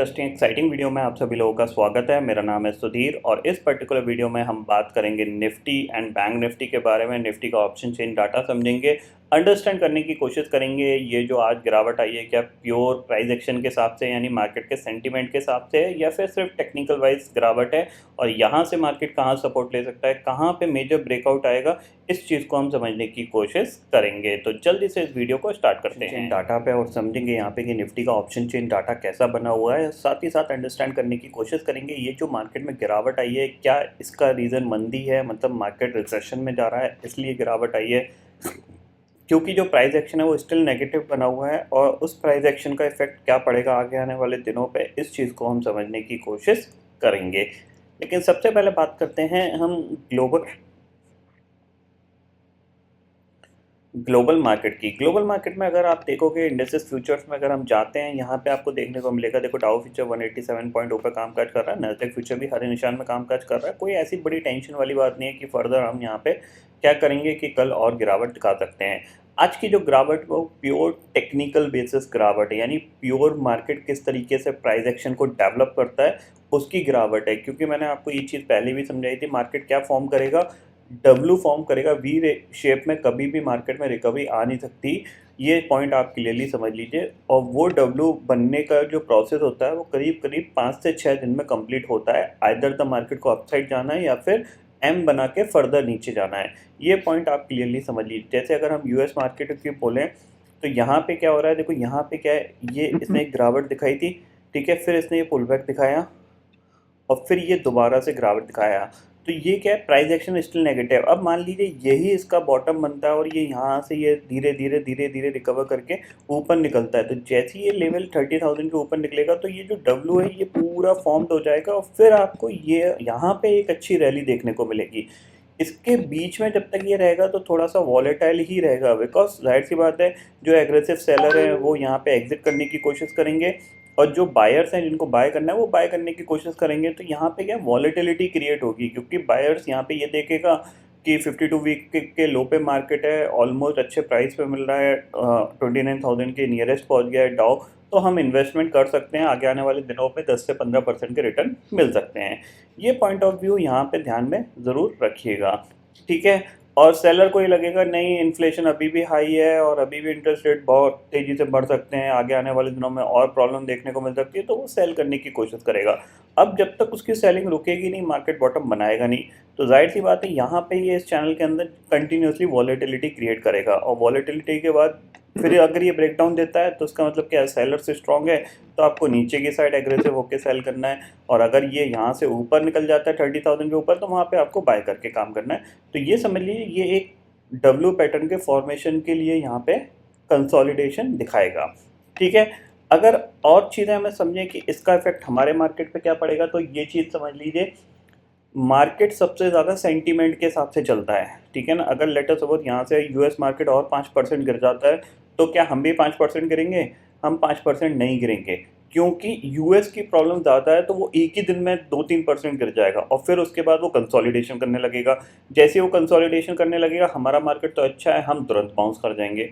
Interesting exciting video में आप सभी लोगों का स्वागत है। मेरा नाम है सुधीर और इस पर्टिकुलर वीडियो में हम बात करेंगे निफ्टी एंड बैंक निफ्टी के बारे में। निफ्टी का ऑप्शन चेन डाटा समझेंगे, अंडरस्टैंड करने की कोशिश करेंगे ये जो आज गिरावट आई है क्या प्योर प्राइस एक्शन के हिसाब से यानी मार्केट के सेंटीमेंट के हिसाब से है या फिर सिर्फ टेक्निकल वाइज गिरावट है और यहाँ से मार्केट कहाँ सपोर्ट ले सकता है, कहाँ पे मेजर ब्रेकआउट आएगा, इस चीज़ को हम समझने की कोशिश करेंगे। तो जल्दी से इस वीडियो को स्टार्ट करते हैं डाटा पे और समझेंगे यहाँ पे कि निफ्टी का ऑप्शन चेन डाटा कैसा बना हुआ है। साथ ही साथ अंडरस्टैंड करने की कोशिश करेंगे ये जो मार्केट में गिरावट आई है क्या इसका रीज़न मंदी है, मतलब मार्केट रिसेशन में जा रहा है इसलिए गिरावट आई है, क्योंकि जो प्राइस एक्शन है वो स्टिल नेगेटिव बना हुआ है और उस प्राइस एक्शन का इफेक्ट क्या पड़ेगा आगे आने वाले दिनों पे, इस चीज़ को हम समझने की कोशिश करेंगे। लेकिन सबसे पहले बात करते हैं हम ग्लोबल मार्केट की। ग्लोबल मार्केट में अगर आप देखोगे इंडेक्सेस फ्यूचर्स में अगर हम जाते हैं यहाँ पे आपको देखने को मिलेगा, देखो डाउ फ्यूचर 187 पॉइंट ऊपर कामकाज कर रहा है, नैस्डैक फ्यूचर भी हरे निशान में कामकाज कर रहा है। कोई ऐसी बड़ी टेंशन वाली बात नहीं है कि फर्दर हम यहाँ पे क्या करेंगे कि कल और गिरावट दिखा सकते हैं। आज की जो गिरावट वो प्योर टेक्निकल बेसिस गिरावट है, यानी प्योर मार्केट किस तरीके से प्राइस एक्शन को डेवलप करता है उसकी गिरावट है। क्योंकि मैंने आपको ये चीज़ पहले भी समझाई थी, मार्केट क्या फॉर्म करेगा, डब्लू फॉर्म करेगा, वी शेप में कभी भी मार्केट में रिकवरी आ नहीं सकती। ये पॉइंट आप क्लियरली समझ लीजिए। और वो डब्लू बनने का जो प्रोसेस होता है वो करीब करीब 5 से 6 दिन में कंप्लीट होता है। आइदर द मार्केट को अपसाइड जाना है या फिर एम बना के फर्दर नीचे जाना है। ये पॉइंट आप क्लियरली समझ लीजिए। जैसे अगर हम यूएस मार्केट की बोलें तो यहाँ पे क्या हो रहा है, देखो यहाँ पे क्या है, ये इसने एक गिरावट दिखाई थी, ठीक है, फिर इसने ये पुल बैक दिखाया और फिर ये दोबारा से गिरावट दिखाया। तो ये क्या है, प्राइस एक्शन स्टिल नेगेटिव। अब मान लीजिए यही इसका बॉटम बनता है और ये यहाँ से ये धीरे धीरे धीरे धीरे रिकवर करके ऊपर निकलता है। तो जैसे ही ये लेवल 30,000 के ऊपर निकलेगा तो ये जो डब्लू है ये पूरा फॉर्म्ड हो जाएगा और फिर आपको ये यहाँ पे एक अच्छी रैली देखने को मिलेगी। इसके बीच में जब तक ये रहेगा तो थोड़ा सा वॉलेटाइल ही रहेगा, बिकॉज जाहिर सी बात है जो एग्रेसिव सेलर है वो यहाँ पे एग्जिट करने की कोशिश करेंगे और जो बायर्स हैं जिनको बाय करना है वो बाय करने की कोशिश करेंगे। तो यहाँ पे क्या वॉलेटिलिटी क्रिएट होगी, क्योंकि बायर्स यहाँ पे ये देखेगा कि 52 वीक के लो पे मार्केट है, ऑलमोस्ट अच्छे प्राइस पे मिल रहा है, 29,000 के नियरेस्ट पहुँच गया है डाउ, तो हम इन्वेस्टमेंट कर सकते हैं। आगे आने वाले दिनों पे 10 से 15% के रिटर्न मिल सकते हैं। ये पॉइंट ऑफ व्यू यहाँ पे ध्यान में ज़रूर रखिएगा, ठीक है। और सेलर को ये लगेगा नहीं इन्फ्लेशन अभी भी हाई है और अभी भी इंटरेस्ट रेट बहुत तेज़ी से बढ़ सकते हैं, आगे आने वाले दिनों में और प्रॉब्लम देखने को मिल सकती है, तो वो सेल करने की कोशिश करेगा। अब जब तक उसकी सेलिंग रुकेगी नहीं, मार्केट बॉटम बनाएगा नहीं, तो जाहिर सी बात है यहाँ पे ये इस चैनल के अंदर कंटिन्यूसली वॉलेटिलिटी क्रिएट करेगा और वॉलेटिलिटी के बाद फिर अगर ये ब्रेकडाउन देता है तो उसका मतलब क्या है, सेलर से स्ट्रॉन्ग है तो आपको नीचे की साइड एग्रेसिव होकर सेल करना है। और अगर ये यहाँ से ऊपर निकल जाता है 30,000 के ऊपर तो वहाँ पे आपको बाय करके काम करना है। तो ये समझ लीजिए ये एक डब्ल्यू पैटर्न के फॉर्मेशन के लिए यहाँ पे कंसोलिडेशन दिखाएगा, ठीक है। अगर और चीज़ें हमें समझें कि इसका इफेक्ट हमारे मार्केट पे क्या पड़ेगा, तो ये चीज़ समझ लीजिए मार्केट सबसे ज़्यादा सेंटीमेंट के हिसाब से चलता है, ठीक है ना। अगर लेटर सपोज यहाँ से यूएस मार्केट और 5% गिर जाता है तो क्या हम भी 5% गिरेंगे? हम 5% नहीं गिरेंगे, क्योंकि यूएस की प्रॉब्लम ज़्यादा है तो वो एक ही दिन में 2-3% गिर जाएगा और फिर उसके बाद वो कंसोलिडेशन करने लगेगा। जैसे वो कंसोलिडेशन करने लगेगा हमारा मार्केट तो अच्छा है, हम तुरंत बाउंस कर जाएंगे।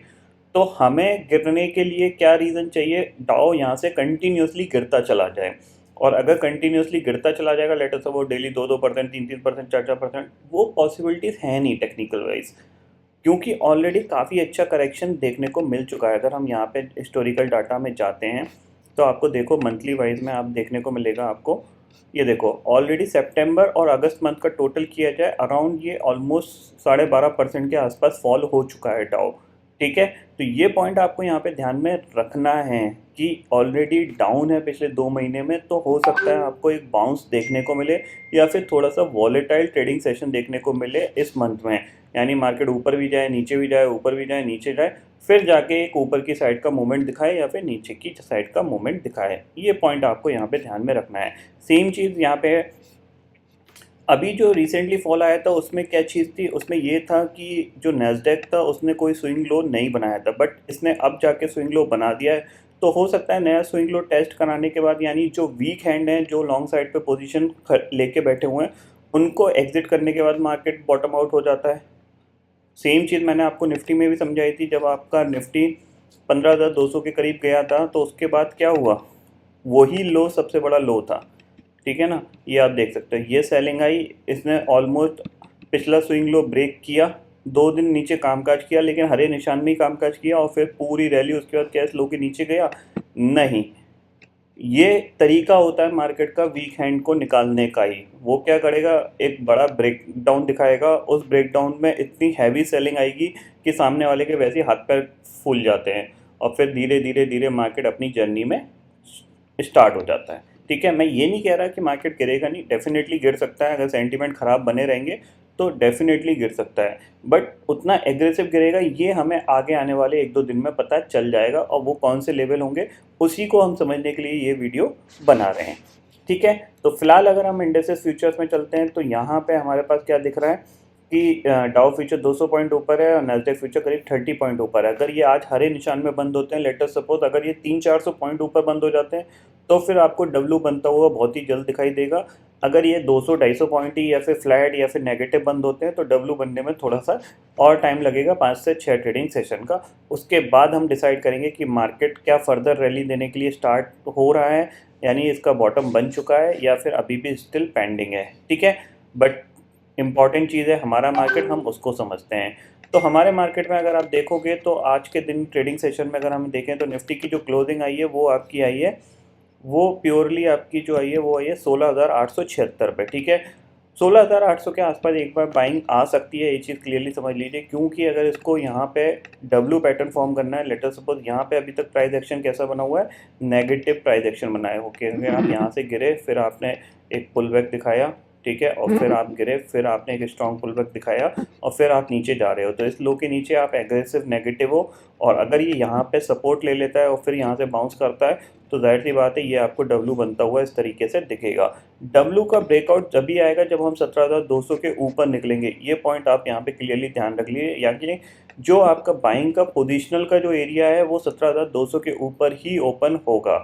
तो हमें गिरने के लिए क्या रीज़न चाहिए, डाउ यहाँ से कंटिन्यूसली गिरता चला जाए। और अगर कंटिन्यूसली गिरता चला जाएगा लेटर से वो डेली 2-2%, 3-3%, 4-4%, वो पॉसिबिलिटीज़ है नहीं टेक्निकल वाइज, क्योंकि ऑलरेडी काफ़ी अच्छा करेक्शन देखने को मिल चुका है। अगर हम यहाँ पे हिस्टोरिकल डाटा में जाते हैं तो आपको देखो मंथली वाइज में आप देखने को मिलेगा, आपको ये देखो ऑलरेडी सितंबर और अगस्त मंथ का टोटल किया जाए अराउंड ये ऑलमोस्ट 12.5% के आसपास फॉल हो चुका है डाउ, ठीक है। तो ये पॉइंट आपको यहाँ पे ध्यान में रखना है कि ऑलरेडी डाउन है पिछले 2 महीने में, तो हो सकता है आपको एक बाउंस देखने को मिले या फिर थोड़ा सा वॉलेटाइल ट्रेडिंग सेशन देखने को मिले इस मंथ में। यानी मार्केट ऊपर भी जाए नीचे भी जाए, ऊपर भी जाए नीचे जाए, फिर जाके एक ऊपर की साइड का मूवमेंट दिखाए या फिर नीचे की साइड का मूवमेंट दिखाए। ये पॉइंट आपको यहाँ पे ध्यान में रखना है। सेम चीज़ यहाँ पे अभी जो रिसेंटली फॉल आया था उसमें क्या चीज़ थी, उसमें ये था कि जो नैस्डैक था उसने कोई स्विंग लो नहीं बनाया था, बट इसने अब जाके स्विंग लो बना दिया है। तो हो सकता है नया स्विंग लो टेस्ट कराने के बाद, यानी जो वीक हैंड हैं जो लॉन्ग साइड पे पोजीशन लेके बैठे हुए हैं उनको एग्जिट करने के बाद मार्केट बॉटम आउट हो जाता है। सेम चीज़ मैंने आपको निफ्टी में भी समझाई थी, जब आपका निफ्टी 15,200 के करीब गया था तो उसके बाद क्या हुआ, वही लो सबसे बड़ा लो था, ठीक है ना। ये आप देख सकते हो, ये सेलिंग आई, इसने ऑलमोस्ट पिछला स्विंग लो ब्रेक किया, 2 दिन नीचे कामकाज किया, लेकिन हरे निशान में ही कामकाज किया, और फिर पूरी रैली उसके बाद क्या इस लो के नीचे गया? नहीं। ये तरीका होता है मार्केट का वीक हैंड को निकालने का ही। वो क्या करेगा, एक बड़ा ब्रेक डाउन दिखाएगा, उस ब्रेक डाउन में इतनी हैवी सेलिंग आएगी कि सामने वाले के वैसे ही हाथ पैर फूल जाते हैं, और फिर धीरे धीरे धीरे मार्केट अपनी जर्नी में स्टार्ट हो जाता है, ठीक है। मैं ये नहीं कह रहा कि मार्केट गिरेगा नहीं, डेफिनेटली गिर सकता है, अगर सेंटीमेंट ख़राब बने रहेंगे तो डेफिनेटली गिर सकता है, बट उतना एग्रेसिव गिरेगा ये हमें आगे आने वाले 1-2 दिन में पता चल जाएगा, और वो कौन से लेवल होंगे उसी को हम समझने के लिए ये वीडियो बना रहे हैं, ठीक है। तो फिलहाल अगर हम इंडेक्सेस फ्यूचर्स में चलते हैं तो यहाँ पे हमारे पास क्या दिख रहा है कि डाउ फ्यूचर 200 पॉइंट ऊपर है और नैस्डैक फ्यूचर करीब 30 पॉइंट ऊपर है। अगर ये आज हरे निशान में बंद होते हैं, लेटेस्ट सपोज अगर ये 300-400 पॉइंट ऊपर बंद हो जाते हैं, तो फिर आपको डब्ल्यू बनता हुआ बहुत ही जल्द दिखाई देगा। अगर ये 200-250 पॉइंट ही या फिर फ्लैट या फिर नेगेटिव बंद होते हैं, तो डब्ल्यू बनने में थोड़ा सा और टाइम लगेगा, 5 से 6 ट्रेडिंग सेशन का। उसके बाद हम डिसाइड करेंगे कि मार्केट क्या फर्दर रैली देने के लिए स्टार्ट हो रहा है, यानी इसका बॉटम बन चुका है या फिर अभी भी स्टिल पेंडिंग है, ठीक है। बट इम्पॉर्टेंट चीज़ है हमारा मार्केट, हम उसको समझते हैं। तो हमारे मार्केट में अगर आप देखोगे तो आज के दिन ट्रेडिंग सेशन में अगर हम देखें तो निफ्टी की जो क्लोजिंग आई है वो आपकी आई है, वो प्योरली आपकी जो आई है वो आई है 16,876 पे, ठीक है। 16,800 के आसपास एक बार बाइंग आ सकती है, ये चीज़ क्लियरली समझ लीजिए, क्योंकि अगर इसको यहाँ पे डब्ल्यू पैटर्न फॉर्म करना है, लेटर सपोज यहाँ पे अभी तक प्राइस एक्शन कैसा बना हुआ है, नेगेटिव प्राइस एक्शन बना है, ओके। आप यहाँ से गिरे, फिर आपने एक पुल बैक दिखाया, ठीक है, और फिर आप गिरे, फिर आपने एक स्ट्रॉन्ग पुल बैक दिखाया, और फिर आप नीचे जा रहे हो, तो इस लो के नीचे आप एग्रेसिव नेगेटिव हो, और अगर ये यहाँ पे सपोर्ट ले लेता है और फिर यहाँ से बाउंस करता है, तो जाहिर सी बात है ये आपको डब्ल्यू बनता हुआ इस तरीके से दिखेगा। डब्ल्यू का ब्रेकआउट जब भी आएगा जब हम 17,200 के ऊपर निकलेंगे, ये पॉइंट आप यहाँ पे क्लियरली ध्यान रख लीजिए, यानी जो आपका बाइंग का पोजिशनल का जो एरिया है वो 17,200 के ऊपर ही ओपन होगा,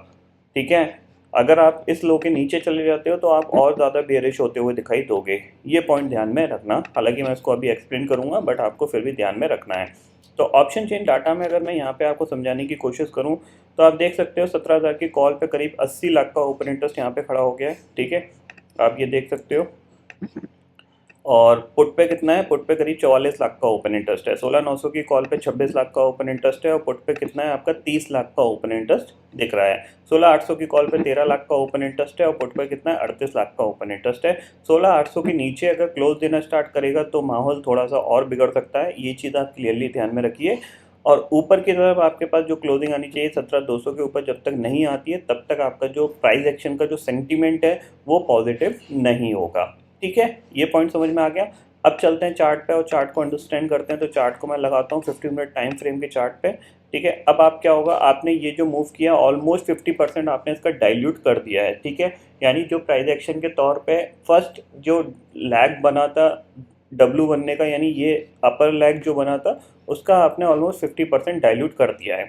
ठीक है। अगर आप इस लो के नीचे चले जाते हो तो आप और ज़्यादा बेयरिश होते हुए दिखाई दोगे, ये पॉइंट ध्यान में रखना। हालांकि मैं इसको अभी एक्सप्लेन करूंगा, बट आपको फिर भी ध्यान में रखना है। तो ऑप्शन चेन डाटा में अगर मैं यहाँ पे आपको समझाने की कोशिश करूँ तो आप देख सकते हो 17,000 की कॉल पे करीब 80 लाख का ओपन इंटरेस्ट यहाँ पे खड़ा हो गया है, ठीक है, आप ये देख सकते हो। और पुट पे कितना है, पुट पे करीब 44 लाख का ओपन इंटरेस्ट है। 16,900 की कॉल पे 26 लाख का ओपन इंटरेस्ट है, और पुट पे कितना है आपका 30 लाख का ओपन इंटरेस्ट दिख रहा है। 16,800 की कॉल पे 13 लाख का ओपन इंटरेस्ट है, और पुट पे कितना है 38 लाख का ओपन इंटरेस्ट है। 16,800 के नीचे अगर क्लोज देना स्टार्ट करेगा तो माहौल थोड़ा सा और बिगड़ सकता है, ये चीज़ आप क्लियरली ध्यान में रखिए। और ऊपर की तरफ आपके पास जो क्लोजिंग आनी चाहिए 17,200 के ऊपर जब तक नहीं आती है, तब तक आपका जो प्राइस एक्शन का जो सेंटीमेंट है वो पॉजिटिव नहीं होगा, ठीक है। ये पॉइंट समझ में आ गया। अब चलते हैं चार्ट पे और चार्ट को अंडरस्टैंड करते हैं। तो चार्ट को मैं लगाता हूँ 50 मिनट टाइम फ्रेम के चार्ट पे, ठीक है। अब आप क्या होगा, आपने ये जो मूव किया ऑलमोस्ट 50% आपने इसका डाइल्यूट कर दिया है, ठीक है। यानी जो प्राइस एक्शन के तौर पे फर्स्ट जो लैग बना था डब्ल्यू बनने का, यानी ये अपर लैग जो बना था उसका आपने ऑलमोस्ट 50% डाइल्यूट कर दिया है,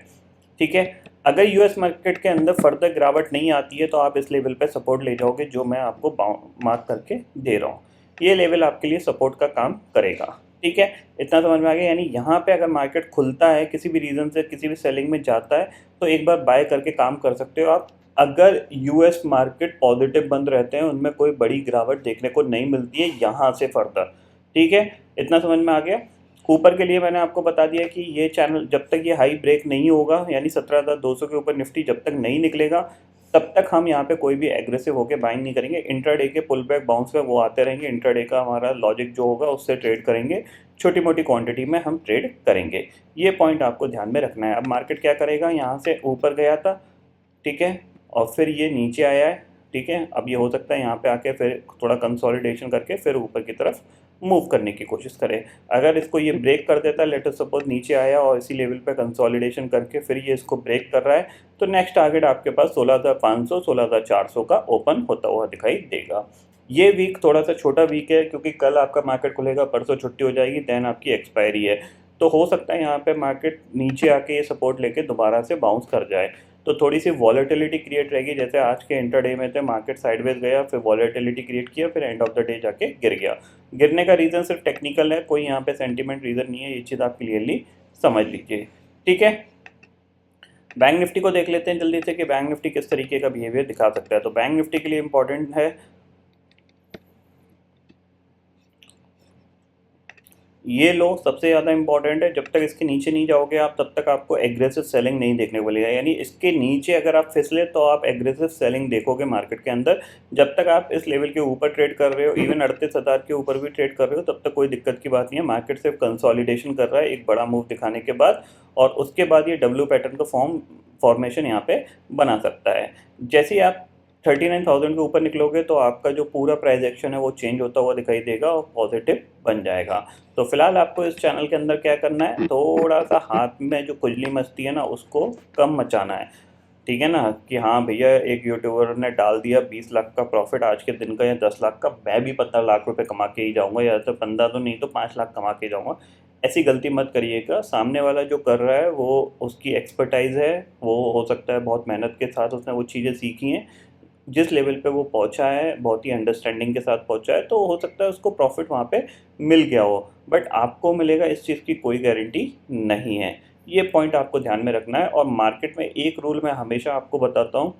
ठीक है। अगर यूएस मार्केट के अंदर फर्दर गिरावट नहीं आती है तो आप इस लेवल पे सपोर्ट ले जाओगे जो मैं आपको मार्क करके दे रहा हूँ, ये लेवल आपके लिए सपोर्ट का काम करेगा, ठीक है। इतना समझ में आ गया। यानी यहाँ पे अगर मार्केट खुलता है किसी भी रीज़न से, किसी भी सेलिंग में जाता है, तो एक बार बाय करके काम कर सकते हो आप। अगर यूएस मार्केट पॉजिटिव बंद रहते हैं, उनमें कोई बड़ी गिरावट देखने को नहीं मिलती है यहाँ से फर्दर, ठीक है। इतना समझ में आ गया। ऊपर के लिए मैंने आपको बता दिया कि ये चैनल जब तक ये हाई ब्रेक नहीं होगा, यानी 17,200 के ऊपर निफ्टी जब तक नहीं निकलेगा, तब तक हम यहाँ पे कोई भी एग्रेसिव होकर बाइंग नहीं करेंगे। इंट्राडे के पुल बैक बाउंस पे वो आते रहेंगे, इंट्राडे का हमारा लॉजिक जो होगा उससे ट्रेड करेंगे, छोटी मोटी क्वांटिटी में हम ट्रेड करेंगे, ये पॉइंट आपको ध्यान में रखना है। अब मार्केट क्या करेगा, यहाँ से ऊपर गया था, ठीक है, और फिर ये नीचे आया है, ठीक है। अब ये हो सकता है यहाँ पे आके फिर थोड़ा कंसोलिडेशन करके फिर ऊपर की तरफ मूव करने की कोशिश करे। अगर इसको ये ब्रेक कर देता है, लेट अस सपोज नीचे आया और इसी लेवल पे कंसोलिडेशन करके फिर ये इसको ब्रेक कर रहा है, तो नेक्स्ट टारगेट आपके पास 16,500 16,400 का ओपन होता हुआ दिखाई देगा। ये वीक थोड़ा सा छोटा वीक है क्योंकि कल आपका मार्केट खुलेगा, परसों छुट्टी हो जाएगी, देन आपकी एक्सपायरी है, तो हो सकता है यहाँ पे मार्केट नीचे आके ये सपोर्ट लेके दोबारा से बाउंस कर जाए, तो थोड़ी सी वॉलेटिलिटी क्रिएट रहेगी। जैसे आज के इंटरडे में थे, मार्केट साइडवेज गया, फिर वॉलेटिलिटी क्रिएट किया, फिर एंड ऑफ द डे जाके गिर गया। गिरने का रीज़न सिर्फ टेक्निकल है, कोई यहाँ पे सेंटीमेंट रीज़न नहीं है, ये चीज़ आप क्लियरली समझ लीजिए, ठीक है। बैंक निफ्टी को देख लेते हैं जल्दी से कि बैंक निफ्टी किस तरीके का बिहेवियर दिखा सकता है। तो बैंक निफ्टी के लिए इंपॉर्टेंट है, ये लो सबसे ज़्यादा इंपॉर्टेंट है। जब तक इसके नीचे नहीं जाओगे आप, तब तक आपको एग्रेसिव सेलिंग नहीं देखने को मिलेगा। यानी इसके नीचे अगर आप फिसले तो आप एग्रेसिव सेलिंग देखोगे मार्केट के अंदर। जब तक आप इस लेवल के ऊपर ट्रेड कर रहे हो, इवन 38,000 के ऊपर भी ट्रेड कर रहे हो, तब तक कोई दिक्कत की बात नहीं है। मार्केट सिर्फ कंसोलिडेशन कर रहा है एक बड़ा मूव दिखाने के बाद, और उसके बाद ये डब्ल्यू पैटर्न का फॉर्मेशन यहाँ पे बना सकता है। जैसे ही आप 39,000 के ऊपर निकलोगे तो आपका जो पूरा प्राइस एक्शन है वो चेंज होता हुआ दिखाई देगा और पॉजिटिव बन जाएगा। तो फिलहाल आपको इस चैनल के अंदर क्या करना है, थोड़ा सा हाथ में जो खुजली मस्ती है ना उसको कम मचाना है, ठीक है ना। कि हाँ भैया एक यूट्यूबर ने डाल दिया 20 लाख का प्रॉफिट आज के दिन का या 10 लाख का, मैं भी 15 लाख रुपए कमा के ही जाऊँगा, या तो 15 तो नहीं तो 5 लाख कमा के जाऊँगा। ऐसी गलती मत करिएगा। सामने वाला जो कर रहा है वो उसकी एक्सपर्टाइज है, वो हो सकता है बहुत मेहनत के साथ उसने वो चीज़ें सीखी हैं। जिस लेवल पे वो पहुंचा है बहुत ही अंडरस्टैंडिंग के साथ पहुंचा है, तो हो सकता है उसको प्रॉफिट वहाँ पे मिल गया हो, बट आपको मिलेगा इस चीज़ की कोई गारंटी नहीं है। ये पॉइंट आपको ध्यान में रखना है। और मार्केट में एक रूल मैं हमेशा आपको बताता हूँ,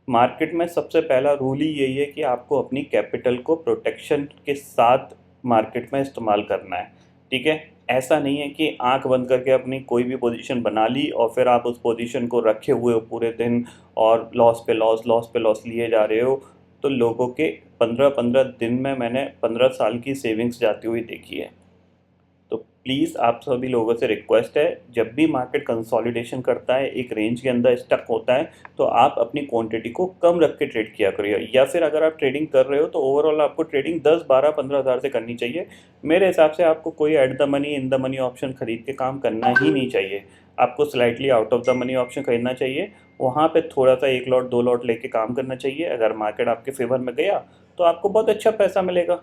मार्केट में सबसे पहला रूल ही यही है कि आपको अपनी कैपिटल को प्रोटेक्शन के साथ मार्केट में इस्तेमाल करना है, ठीक है। ऐसा नहीं है कि आंख बंद करके अपनी कोई भी पोजीशन बना ली और फिर आप उस पोजीशन को रखे हुए हो पूरे दिन और लॉस पे लॉस लिए जा रहे हो। तो लोगों के 15-15 दिन में मैंने 15 साल की सेविंग्स जाती हुई देखी है। तो प्लीज़ आप सभी लोगों से रिक्वेस्ट है, जब भी मार्केट कंसोलिडेशन करता है एक रेंज के अंदर स्टक होता है, तो आप अपनी क्वांटिटी को कम रख के ट्रेड किया करिए। या फिर अगर आप ट्रेडिंग कर रहे हो तो ओवरऑल आपको ट्रेडिंग 10-12-15 हज़ार से करनी चाहिए। मेरे हिसाब से आपको कोई at the money in the money option खरीद के काम करना ही नहीं चाहिए। आपको slightly out of the money option खरीदना चाहिए, वहाँ पे थोड़ा सा 1 लॉट 2 लॉट लेके काम करना चाहिए। अगर मार्केट आपके फेवर में गया तो आपको बहुत अच्छा पैसा मिलेगा।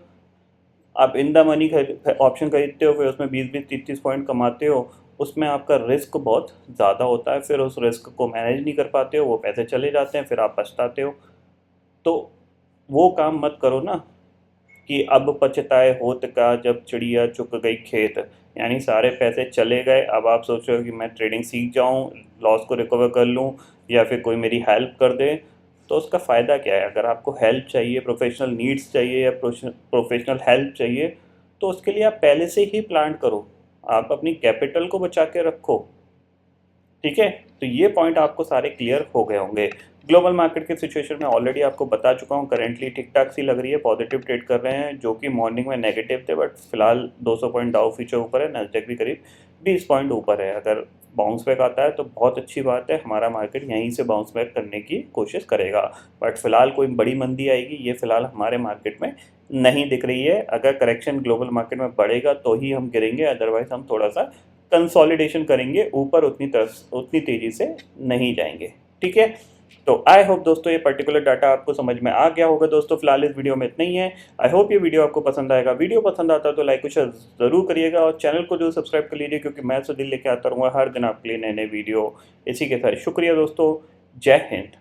आप इन द मनी ऑप्शन खरीदते हो, फिर उसमें 20-20 30-30 पॉइंट कमाते हो, उसमें आपका रिस्क बहुत ज़्यादा होता है। फिर उस रिस्क को मैनेज नहीं कर पाते हो, वो पैसे चले जाते हैं, फिर आप पछताते हो। तो वो काम मत करो ना कि अब पछताए होत का जब चिड़िया चुग गई खेत। यानी सारे पैसे चले गए, अब आप सोच रहे हो कि मैं ट्रेडिंग सीख जाऊं, लॉस को रिकवर कर लूं, या फिर कोई मेरी हेल्प कर दे। तो उसका फ़ायदा क्या है? अगर आपको हेल्प चाहिए, प्रोफेशनल नीड्स चाहिए या प्रोफेशनल हेल्प चाहिए, तो उसके लिए आप पहले से ही प्लान करो, आप अपनी कैपिटल को बचा के रखो, ठीक है। तो ये पॉइंट आपको सारे क्लियर हो गए होंगे। ग्लोबल मार्केट की सिचुएशन में ऑलरेडी आपको बता चुका हूँ, करेंटली ठीक ठाक सी लग रही है, पॉजिटिव ट्रेड कर रहे हैं, जो कि मॉर्निंग में नेगेटिव थे, बट फिलहाल 200 पॉइंट डाउ फ्यूचर ऊपर है, नैस्डैक भी करीब 20 पॉइंट ऊपर है। अगर बाउंस बैक आता है तो बहुत अच्छी बात है, हमारा मार्केट यहीं से बाउंस बैक करने की कोशिश करेगा। बट फिलहाल कोई बड़ी मंदी आएगी ये फिलहाल हमारे मार्केट में नहीं दिख रही है। अगर करेक्शन ग्लोबल मार्केट में बढ़ेगा तो ही हम गिरेंगे, अदरवाइज हम थोड़ा सा कंसोलिडेशन करेंगे, ऊपर उतनी तेज़ी से नहीं जाएंगे, ठीक है। तो आई होप दोस्तों ये पर्टिकुलर डाटा आपको समझ में आ गया होगा। दोस्तों फिलहाल इस वीडियो में इतना ही है। आई होप ये वीडियो आपको पसंद आएगा। वीडियो पसंद आता है तो लाइक और शेयर ज़रूर करिएगा, और चैनल को जो सब्सक्राइब कर लीजिए, क्योंकि मैं सुधीर लेके आता रहूँगा हर दिन आपके लिए नए नए वीडियो। इसी के साथ शुक्रिया दोस्तों, जय हिंद।